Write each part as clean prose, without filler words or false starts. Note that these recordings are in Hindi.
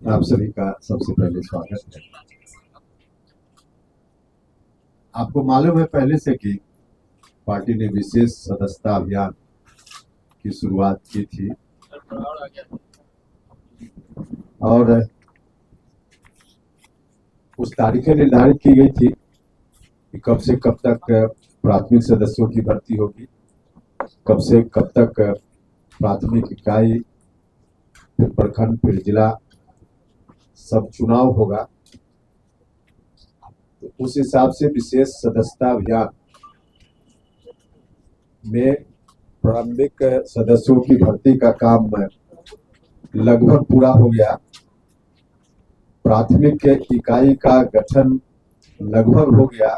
आप सभी का सबसे पहले स्वागत है। आपको मालूम है पहले से कि पार्टी ने विशेष सदस्यता अभियान की शुरुआत की थी और कुछ तारीखें निर्धारित की गई थी कि कब से कब तक प्राथमिक सदस्यों की भर्ती होगी, कब से कब तक प्राथमिक इकाई, फिर प्रखंड, फिर जिला, सब चुनाव होगा। तो उस हिसाब से विशेष सदस्यता अभियान में प्रारंभिक सदस्यों की भर्ती का काम लगभग पूरा हो गया। प्राथमिक इकाई का गठन लगभग हो गया,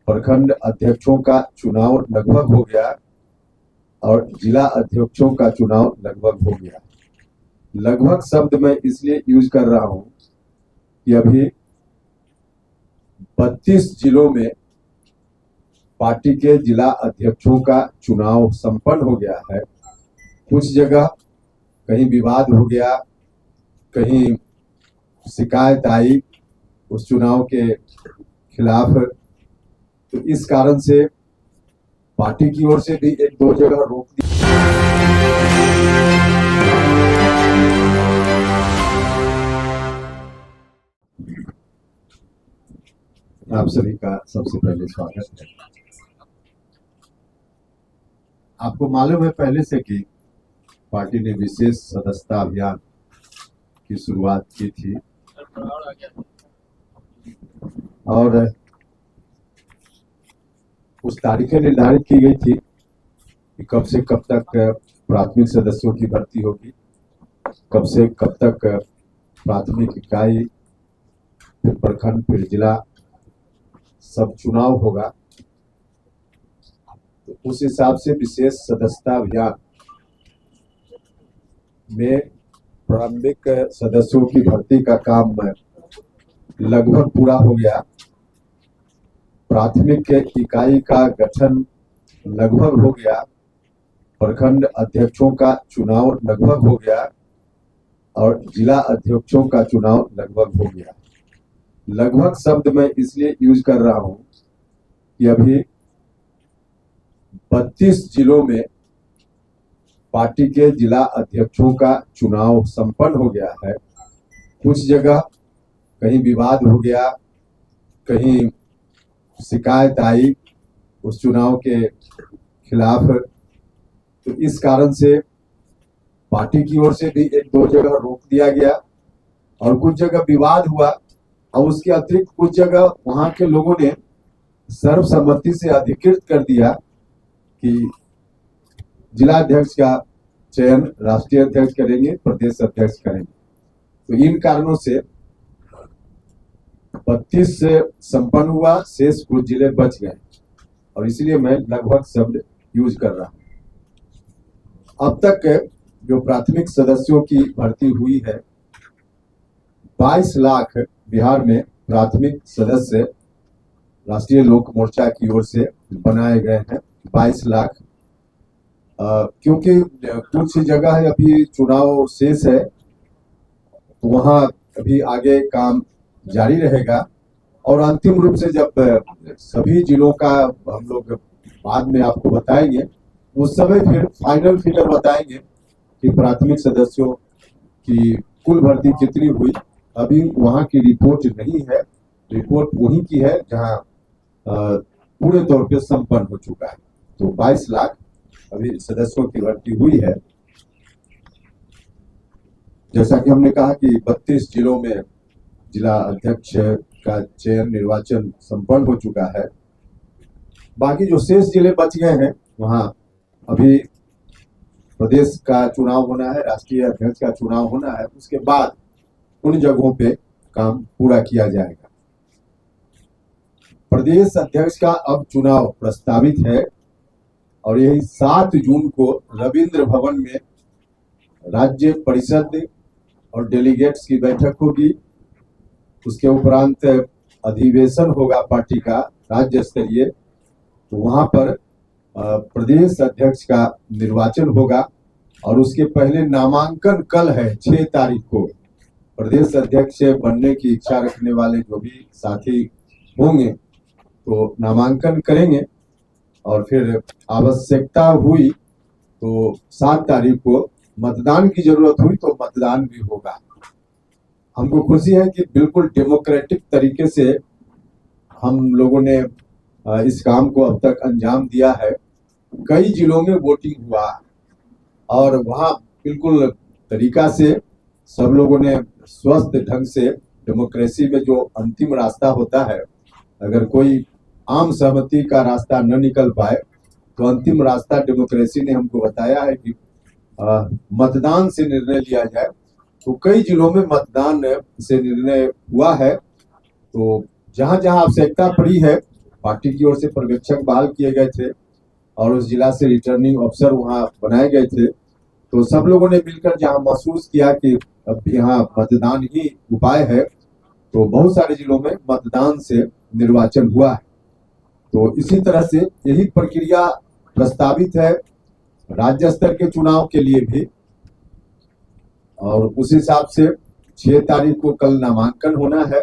प्रखंड अध्यक्षों का चुनाव लगभग हो गया और जिला अध्यक्षों का चुनाव लगभग हो गया। लगभग शब्द मैं इसलिए यूज कर रहा हूं कि अभी 32 जिलों में पार्टी के जिला अध्यक्षों का चुनाव संपन्न हो गया है। कुछ जगह कहीं विवाद हो गया, कहीं शिकायत आई उस चुनाव के खिलाफ, तो इस कारण से पार्टी की ओर से भी एक दो जगह रोक दी। आप सभी का सबसे पहले स्वागत है। आपको मालूम है पहले से कि पार्टी ने विशेष सदस्यता अभियान की शुरुआत की थी और कुछ तारीखें निर्धारित की गई थी कि कब से कब तक प्राथमिक सदस्यों की भर्ती होगी, कब से कब तक प्राथमिक इकाई, फिर प्रखंड, फिर जिला, सब चुनाव होगा। तो उस हिसाब से विशेष सदस्यता अभियान में प्रारंभिक सदस्यों की भर्ती का काम लगभग पूरा हो गया। प्राथमिक इकाई का गठन लगभग हो गया, प्रखंड अध्यक्षों का चुनाव लगभग हो गया और जिला अध्यक्षों का चुनाव लगभग हो गया। लगभग शब्द मैं इसलिए यूज कर रहा हूं कि अभी 32 जिलों में पार्टी के जिला अध्यक्षों का चुनाव संपन्न हो गया है। कुछ जगह कहीं विवाद हो गया, कहीं शिकायत आई उस चुनाव के खिलाफ, तो इस कारण से पार्टी की ओर से भी एक दो जगह रोक दिया गया और कुछ जगह विवाद हुआ और उसके अतिरिक्त कुछ जगह वहां के लोगों ने सर्वसम्मति से अधिकृत कर दिया कि जिला अध्यक्ष का चयन राष्ट्रीय अध्यक्ष करेंगे, प्रदेश अध्यक्ष करेंगे। तो इन कारणों से 32 से संपन्न हुआ, शेष कुछ जिले बच गए और इसलिए मैं लगभग शब्द यूज कर रहा हूं। अब तक जो प्राथमिक सदस्यों की भर्ती हुई है, 22 लाख बिहार में प्राथमिक सदस्य राष्ट्रीय लोक मोर्चा की ओर से बनाए गए हैं। 22 लाख, क्योंकि कुछ जगह है अभी चुनाव शेष है, तो वहां अभी आगे काम जारी रहेगा और अंतिम रूप से जब सभी जिलों का हम लोग बाद में आपको बताएंगे, उस समय फिर फाइनल फिगर बताएंगे कि प्राथमिक सदस्यों की कुल भर्ती कितनी हुई। अभी वहां की रिपोर्ट नहीं है, रिपोर्ट वही की है जहां पूरे तौर पे संपन्न हो चुका है। तो 22 लाख अभी सदस्यों की भर्ती हुई है। जैसा कि हमने कहा कि 32 जिलों में जिला अध्यक्ष का चयन निर्वाचन संपन्न हो चुका है। बाकी जो शेष जिले बच गए हैं, वहां अभी प्रदेश का चुनाव होना है, राष्ट्रीय अध्यक्ष का चुनाव होना है, उसके बाद उन जगहों पे काम पूरा किया जाएगा। प्रदेश अध्यक्ष का अब चुनाव प्रस्तावित है और यही 7 जून को रविंद्र भवन में राज्य परिषद और डेलीगेट्स की बैठक होगी। उसके उपरांत अधिवेशन होगा पार्टी का राज्य स्तरीय, तो वहां पर प्रदेश अध्यक्ष का निर्वाचन होगा और उसके पहले नामांकन कल है 6 तारीख को, प्रदेश अध्यक्ष बनने की इच्छा रखने वाले जो भी साथी होंगे तो नामांकन करेंगे और फिर आवश्यकता हुई तो 7 तारीख को मतदान की जरूरत हुई तो मतदान भी होगा। हमको खुशी है कि बिल्कुल डेमोक्रेटिक तरीके से हम लोगों ने इस काम को अब तक अंजाम दिया है। कई जिलों में वोटिंग हुआ और वहां बिल्कुल तरीका से सब लोगों ने स्वस्थ ढंग से, डेमोक्रेसी में जो अंतिम रास्ता होता है, अगर कोई आम सहमति का रास्ता न निकल पाए तो अंतिम रास्ता डेमोक्रेसी ने हमको बताया है कि मतदान से निर्णय लिया जाए। तो कई जिलों में मतदान से निर्णय हुआ है। तो जहां जहां आवश्यकता पड़ी है पार्टी की ओर से पर्यवेक्षक बहाल किए गए थे और उस जिला से रिटर्निंग अफसर वहां बनाए गए थे। तो सब लोगों ने मिलकर जहां महसूस किया कि अब यहाँ मतदान ही उपाय है तो बहुत सारे जिलों में मतदान से निर्वाचन हुआ है। तो इसी तरह से यही प्रक्रिया प्रस्तावित है राज्य स्तर के चुनाव के लिए भी और उस हिसाब से 6 तारीख को कल नामांकन होना है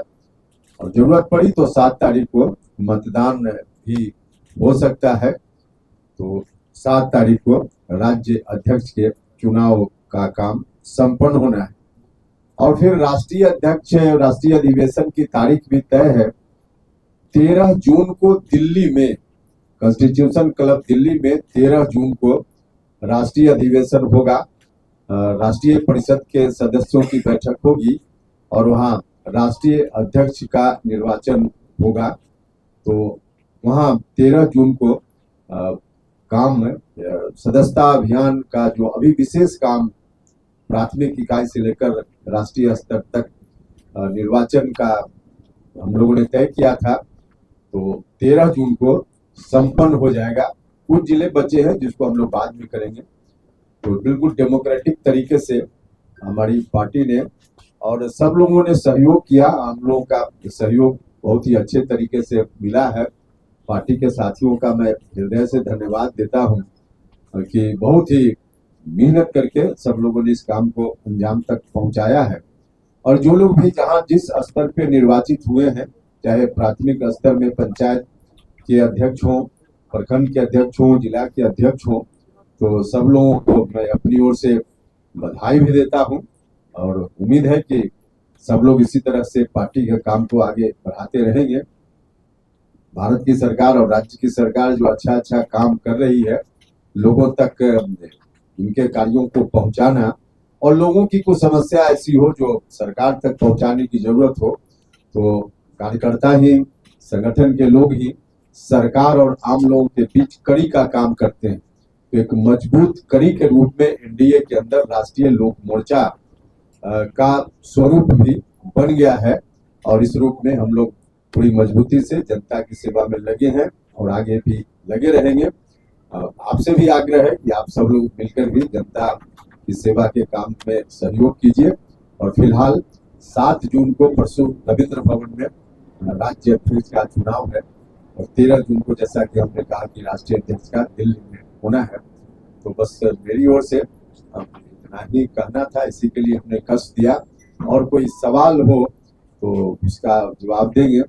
और जरूरत पड़ी तो 7 तारीख को मतदान भी हो सकता है। तो 7 तारीख को राज्य अध्यक्ष के चुनाव का काम संपन्न होना है और फिर राष्ट्रीय अध्यक्ष, राष्ट्रीय अधिवेशन की तारीख भी तय है। 13 जून को दिल्ली में, कॉन्स्टिट्यूशन क्लब दिल्ली में 13 जून को राष्ट्रीय अधिवेशन होगा। राष्ट्रीय परिषद के सदस्यों की बैठक होगी और वहां राष्ट्रीय अध्यक्ष का निर्वाचन होगा। तो वहां 13 जून को काम सदस्यता अभियान का जो अभी विशेष काम प्राथमिक इकाई से लेकर राष्ट्रीय स्तर तक निर्वाचन का हम लोगों ने तय किया था, तो 13 जून को संपन्न हो जाएगा। कुछ जिले बचे हैं जिसको हम लोग बाद में करेंगे। तो बिल्कुल डेमोक्रेटिक तरीके से हमारी पार्टी ने और सब लोगों ने सहयोग किया। हम लोगों का सहयोग बहुत ही अच्छे तरीके से मिला है। पार्टी के साथियों का मैं हृदय से धन्यवाद देता हूं कि बहुत ही मेहनत करके सब लोगों ने इस काम को अंजाम तक पहुंचाया है। और जो लोग भी जहां जिस स्तर पे निर्वाचित हुए हैं, चाहे प्राथमिक स्तर में पंचायत के अध्यक्ष हों, प्रखंड के अध्यक्ष हों, जिला के अध्यक्ष हों, तो सब लोगों को मैं अपनी ओर से बधाई भी देता हूं और उम्मीद है कि सब लोग इसी तरह से पार्टी के काम को आगे बढ़ाते रहेंगे। भारत की सरकार और राज्य की सरकार जो अच्छा अच्छा काम कर रही है, लोगों तक इनके कार्यों को पहुंचाना और लोगों की कुछ समस्या ऐसी हो जो सरकार तक पहुंचाने की जरूरत हो, तो कार्यकर्ता ही, संगठन के लोग ही सरकार और आम लोगों के बीच कड़ी का काम करते हैं। तो एक मजबूत कड़ी के रूप में एनडीए के अंदर राष्ट्रीय लोक मोर्चा का स्वरूप भी बन गया है और इस रूप में हम लोग पूरी मजबूती से जनता की सेवा में लगे हैं और आगे भी लगे रहेंगे। आपसे भी आग्रह है कि आप सब लोग मिलकर भी जनता की सेवा के काम में सहयोग कीजिए। और फिलहाल 7 जून को परसों रविंद्र भवन में राज्य अध्यक्ष का चुनाव है और 13 जून को जैसा कि हमने कहा कि राष्ट्रीय अध्यक्ष का दिल्ली में होना है। तो बस मेरी ओर से इतना ही कहना था, इसी के लिए हमने कष्ट दिया। और कोई सवाल हो तो इसका जवाब देंगे।